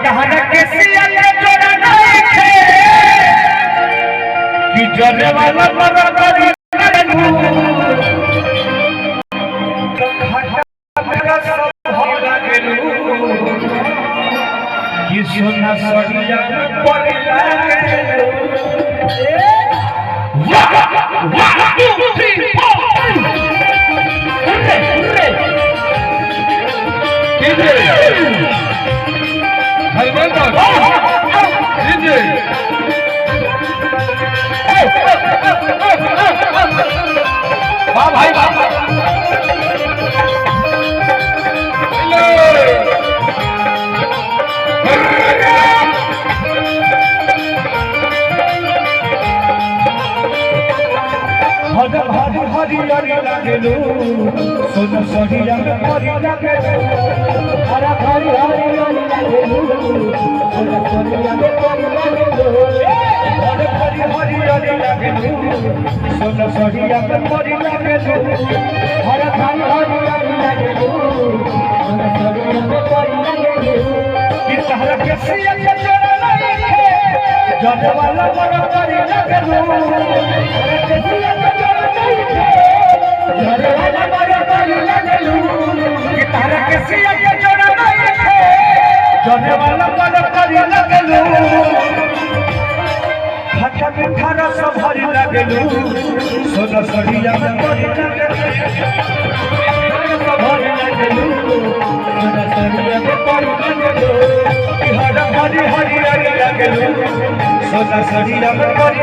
कहाना केसिया के जोड़ा नहीं खे कि जरे वाला मरा करी लगलू घाटा मेरा सब हो लगलू कि सोना सड़िया में पड़ लगलू One, 2, 3, हरी लागेलू सोना सड़िया में पड़ी लागेलू हरा हरी हरी लागेलू सोना सड़िया में पड़ी लागेलू हरी हरी लागेलू सोना सड़िया में पड़ी लागेलू हरा हरी हरी लागेलू सोना सड़िया में पड़ी लागेलू कि तहरा के सिया के जोड़ा नहीं खे जड़ वाला बड़ा करी लागेलू हरा के सिया के जोड़ा नहीं खे जरे वाला बड़ा करी लागेलू कि तारा के सिया के जोड़ा नहीं खे जरे वाला बड़ा करी लागेलू खट्टा मीठा रस भरी लागेलू सोना सड़िया में पड़ी लागेलू सोना सड़िया में पड़ी लागेलू हरा हरी हरी लागेलू सोना सड़िया में पड़ी